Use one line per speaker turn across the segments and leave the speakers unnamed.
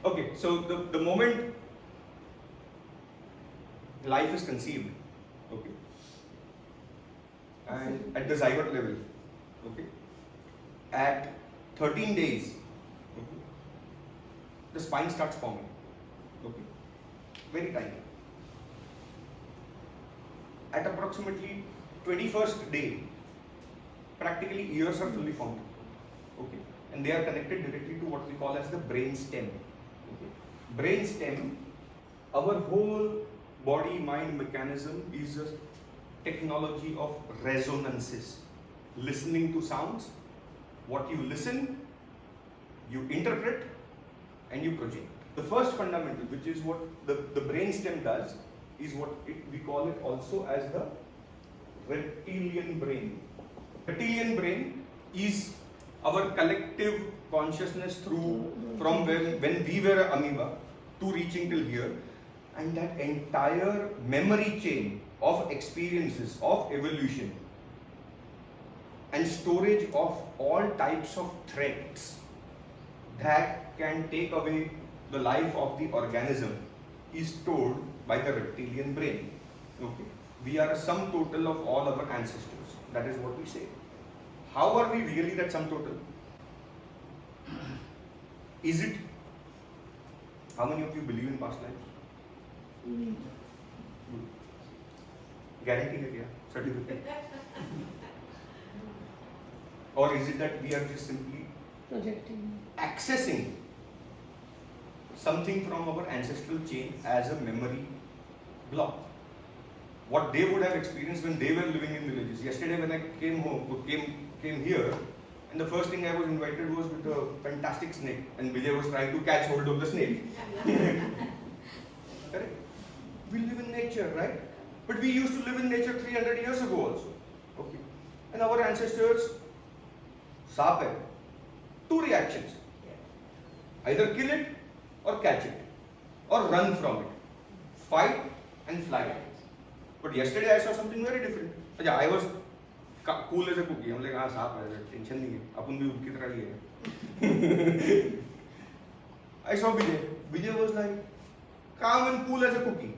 Okay, so the moment life is conceived, okay, and at the zygote level, okay, at 13 days, okay, the spine starts forming, okay, very tiny. At approximately 21st day, practically ears are fully formed, okay, and they are connected directly to what we call as the brain stem. Okay. Brain stem, our whole body mind mechanism is a technology of resonances, listening to sounds. What you listen, you interpret, and you project. The first fundamental, which is what the brain stem does, is what we call it also as the reptilian brain. Reptilian brain is our collective consciousness from when we were an amoeba to reaching till here, and that entire memory chain of experiences of evolution and storage of all types of threats that can take away the life of the organism is stored by the reptilian brain. Okay. We are a sum total of all our ancestors. That is what we say. How are we really that sum total? Is it? How many of you believe in past lives? Guarantee है क्या? Certificate? Or is it that we are just simply
projecting,
accessing something from our ancestral chain as a memory block? What they would have experienced when they were living in villages. Yesterday when I came home, came here, and the first thing I was invited was with a fantastic snake, and Vijay was trying to catch hold of the snake. Correct? We live in nature, right? But we used to live in nature 300 years ago also. Okay. And our ancestors, saap hai, two reactions. Either kill it or catch it, or run from it. Fight and flight. But yesterday I saw something very different. I was cool as a cookie. I'm like, हाँ साफ है, tension नहीं है, अपन भी उनकी तरह ही है. I saw Vijay. Vijay was like calm and cool as a cookie.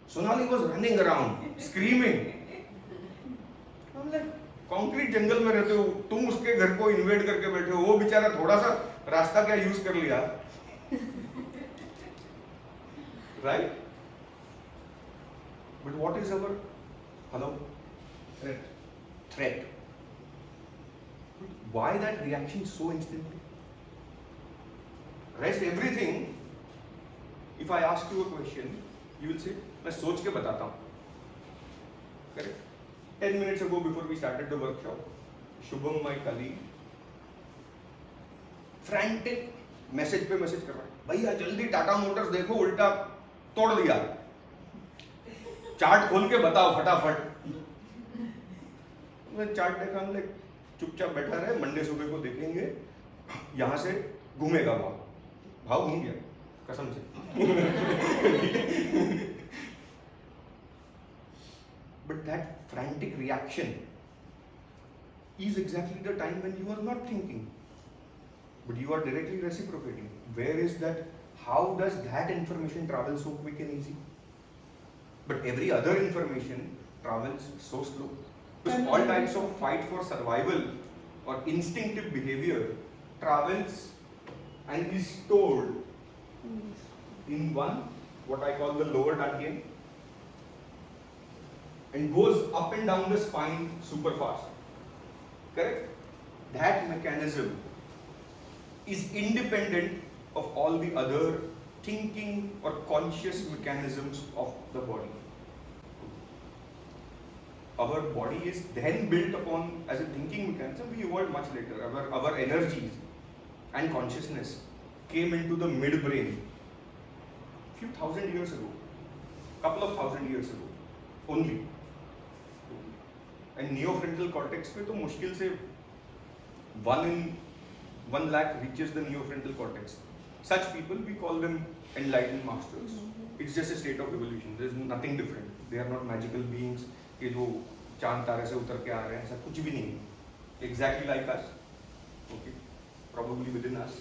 Sonali was running around, screaming. I'm like, concrete जंगल में रहते हो, तुम उसके घर को इन्वेड करके बैठे हो, वो बेचारा थोड़ा सा रास्ता क्या यूज कर लिया, right? But what is our threat? Why that reaction so instantly? Rest everything, if I ask you a question, you will say, मैं सोच के बताता हूँ. Correct? 10 minutes ago, before we started the workshop, Shubham, my colleague, frantic message पे message कर रहा है, भैया जल्दी टाटा मोटर्स देखो, उल्टा तोड़ दिया, चार्ट खोल के बताओ फटाफट. मैं चार्ट देखा, हमने चुपचाप बैठा रहे, मंडे सुबह को देखेंगे, यहाँ से घूमेगा भाव घूम गया कसम से. But that frantic reaction is exactly the time when you are not thinking, but you are directly reciprocating. Where is that? How does that information travel so quick and easy? But every other information travels so slow. Because all types of fight for survival or instinctive behavior travels and is stored in one, what I call the lower dantian, and goes up and down the spine super fast. Correct? That mechanism is independent of all the other thinking or conscious mechanisms of the body. Our body is then built upon as a thinking mechanism. We evolved much later. Our energies and consciousness came into the midbrain few thousand years ago, couple of thousand years ago only. And neofrontal cortex पे तो मुश्किल से 1 in 1 lakh reaches the neofrontal cortex. Such people, we call them enlightened masters. It's just a state of evolution. There's nothing different. They are not magical beings कि जो चांद तारे से उतर के आ रहे हैं, ऐसा कुछ भी नहीं. Exactly like us. Okay. Probably within us.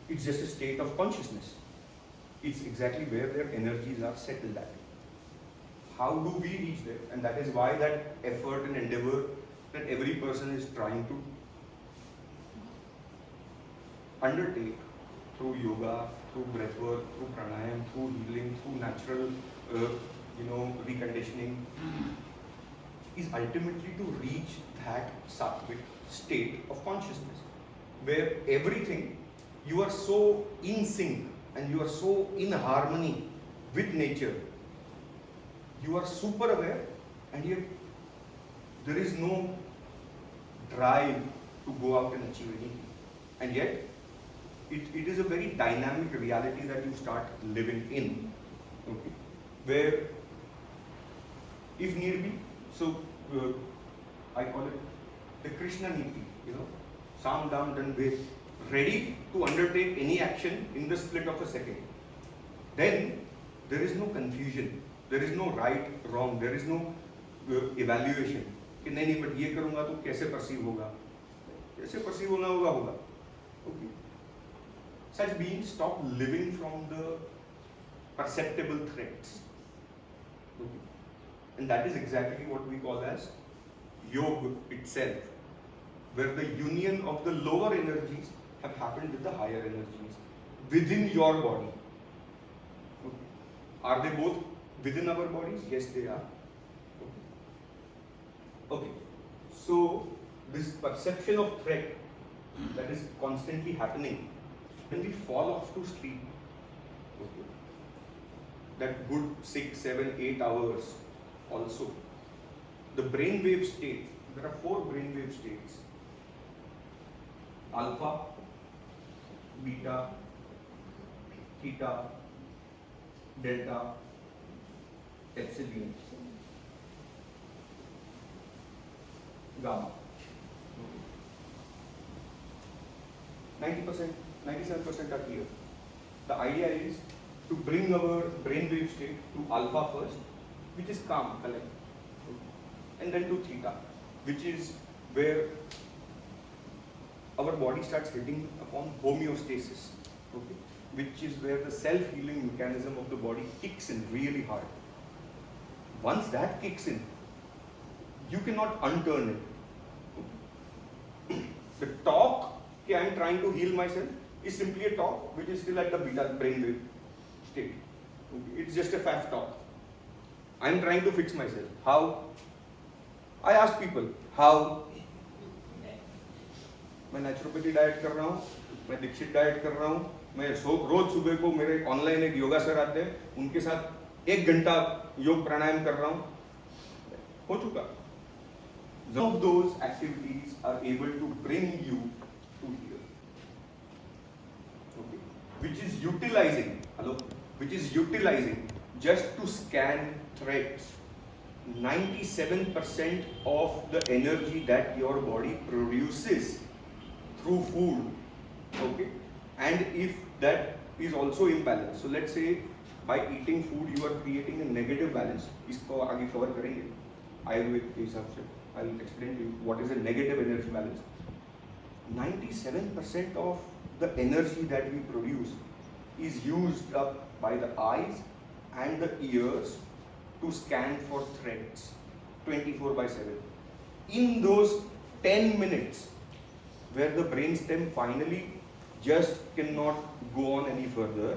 It's just a state of consciousness. It's exactly where their energies are settled at. How do we reach there? And that is why that effort and endeavor that every person is trying to undertake through yoga, through breathwork, through pranayam, through healing, through natural, reconditioning, is ultimately to reach that sattvic state of consciousness, where everything, you are so in sync and you are so in harmony with nature. You are super aware, and yet there is no drive to go out and achieve anything. And yet, it is a very dynamic reality that you start living in. Okay? Where, if need be, so I call it the Krishna Niti, Sam Dam Danve, ready to undertake any action in the split of a second. Then there is no confusion, there is no right, wrong, there is no evaluation. कि नहीं but ये करूँगा तो कैसे perceive होगा, कैसे perceive होगा. Okay. Such beings stop living from the perceptible threats. Okay. And that is exactly what we call as yoga itself, where the union of the lower energies have happened with the higher energies within your body. Okay. Are they both within our bodies? Yes, they are. Okay. So this perception of threat that is constantly happening when we fall off to sleep, okay, that good 6, 7, 8 hours also, the brainwave state, there are 4 brainwave states: alpha, beta, theta, delta, epsilon, gamma. 90%, 97% are clear. The idea is to bring our brainwave state to alpha first, which is calm, collect, and then to theta, which is where our body starts hitting upon homeostasis, okay, which is where the self-healing mechanism of the body kicks in really hard. Once that kicks in, you cannot unturn it. Okay. The talk, I am trying to heal myself, is simply a talk which is still at the beta brainwave state. Okay. It's just a faff talk. I am trying to fix myself. How? I ask people, how? मैं naturopathy diet कर रहा हूँ, मैं Dixit diet कर रहा हूँ, मैं रोज सुबह को मेरे ऑनलाइन एक योगा सर आते हैं, उनके साथ 1 घंटा योग प्राणायाम कर रहा हूँ, हो चुका. Some of those activities are able to bring you to here, okay, which is utilizing just to scan threads 97% of the energy that your body produces through food, okay, and if that is also imbalanced, so let's say by eating food you are creating a negative balance, इसको आगे cover करेंगे आयुर्वेद के हिसाब से. I will explain to you what is a negative energy balance. 97% of the energy that we produce is used up by the eyes and the ears to scan for threats 24/7. In those 10 minutes where the brainstem finally just cannot go on any further,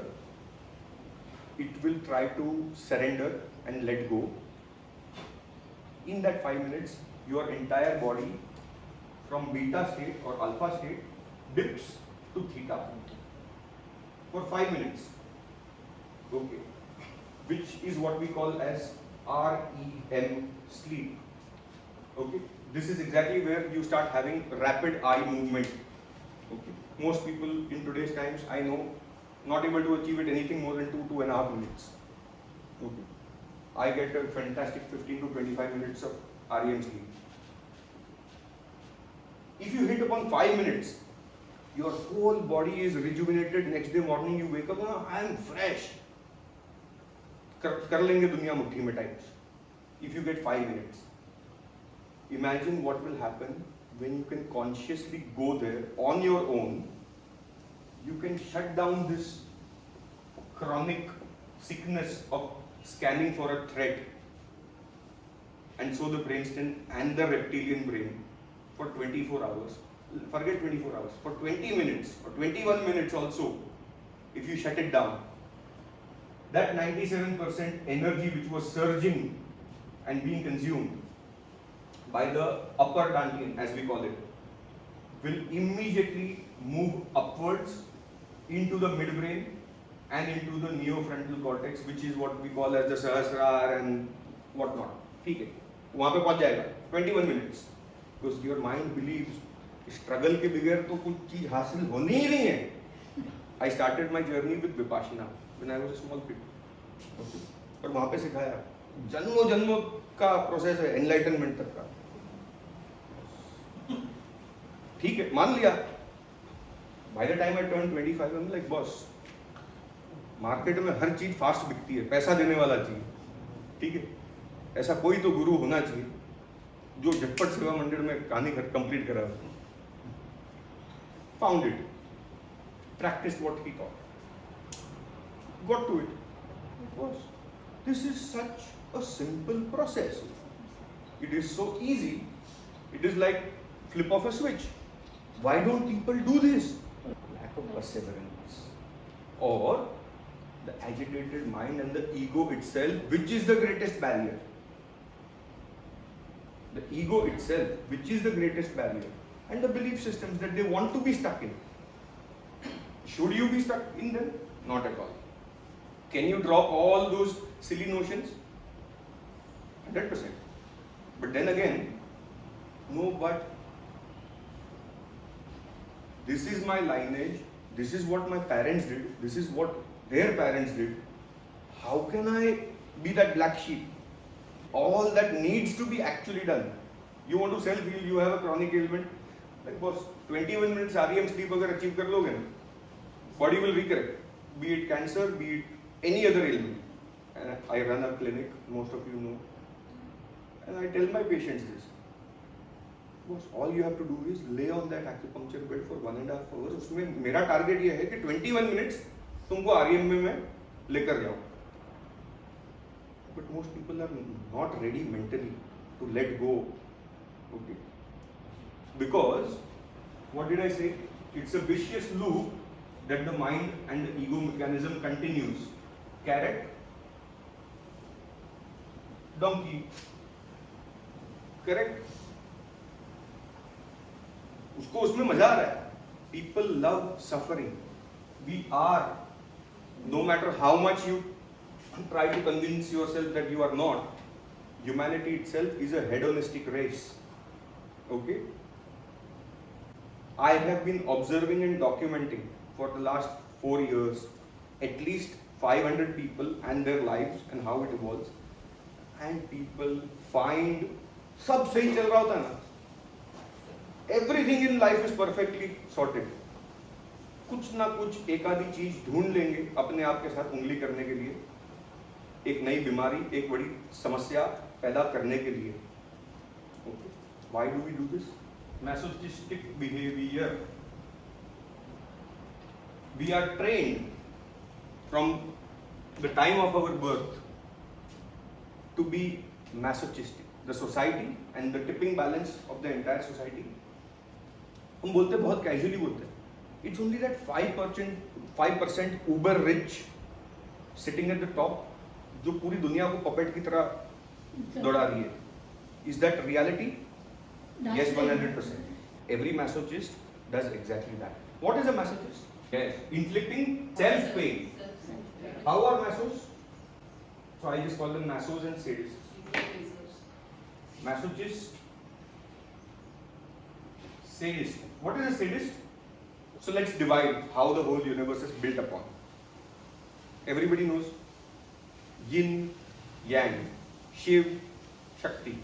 it will try to surrender and let go. In that 5 minutes, your entire body from beta state or alpha state dips to theta for 5 minutes, okay, which is what we call as REM sleep. Okay, this is exactly where you start having rapid eye movement. Okay, most people in today's times, I know, not able to achieve it anything more than 2.5 minutes. Okay, I get a fantastic 15 to 25 minutes of REM sleep. If you hit upon 5 minutes, your whole body is rejuvenated. Next day morning you wake up, I am fresh. कर लेंगे दुनिया मुट्ठी में types. If you get 5 minutes, imagine what will happen when you can consciously go there on your own you can shut down this chronic sickness of scanning for a threat, and so the brainstem and the reptilian brain for 24 hours. Forget 24 hours. For 20 minutes or 21 minutes also, if you shut it down, that 97% energy which was surging and being consumed by the upper dantian, as we call it, will immediately move upwards into the midbrain and into the neofrontal cortex, which is what we call as the Sahasrara and whatnot. ठीक है, वहाँ पे पहुँच जाएगा 21 minutes, because your mind believes struggle के बगैर तो कुछ चीज हासिल होनी ही नहीं है. I started my journey with Vipassana when I was a small kid. Okay. पर वहाँ पे सिखाया जन्मों जन्मों का प्रोसेस है एनलाइटनमेंट तक का. ठीक है, मान लिया. By the time I turned 25, I'm like, boss, market में हर चीज फास्ट बिकती है, पैसा देने वाला चीज. ठीक है, ऐसा कोई तो गुरु होना चाहिए जो झटपट सेवा मंदिर में कहानी कंप्लीट करा. Found it, practiced what he taught, got to it. Boss, this is such a simple process. It is so easy. It is like flip of a switch. Why don't people do this? Lack of perseverance, or the agitated mind and the ego itself, which is the greatest barrier. The ego itself, which is the greatest barrier, and the belief systems that they want to be stuck in. Should you be stuck in them? Not at all. Can you drop all those silly notions? 100%. But then again, no, but this is my lineage, this is what my parents did, this is what their parents did. How can I be that black sheep? All that needs to be actually done. You want to self-heal, you have a chronic ailment, like boss, 21 minutes REM sleep अगर achieve कर लोगे ना, body will recorrect, be it cancer, be it any other ailment. And I run a clinic, most of you know, and I tell my patients this. Boss, all you have to do is lay on that acupuncture bed for 1.5 hours. उसमें मेरा target ये है कि 21 minutes तुमको REM में मैं लेकर जाऊँ. But most people are not ready mentally to let go. Okay. Because what did I say? It's a vicious loop that the mind and the ego mechanism continues. Carrot, donkey. Correct? उसको उसमें मजा आ रहा है. People love suffering. We are, no matter how much you try to convince yourself that you are not, humanity itself is a hedonistic race. Okay? I have been observing and documenting for the last 4 years at least 500 people and their lives and how it evolves, and people find सब सही चल रहा होता है ना, everything in life is perfectly sorted. कुछ ना कुछ एक आधी चीज ढूंढ लेंगे अपने आप के साथ उंगली करने के लिए, एक नई बीमारी, एक बड़ी समस्या पैदा करने के लिए. Okay. Why do we do this? Masochistic behavior. We are trained from the time of our birth to be masochistic. The society and the tipping balance of the entire society. हम बोलते बहुत casually बोलते हैं. It's only that 5% uber rich sitting at the top जो पूरी दुनिया को puppet की तरह दौड़ा रही है. Is that reality? Yes, 100%. Every masochist does exactly that. What is a masochist? Yes, inflicting self-pain. How are masos? So I just call them masos and sadists. Masochist, sadist. What is a sadist? So let's divide how the whole universe is built upon. Everybody knows yin, yang, Shiv, Shakti.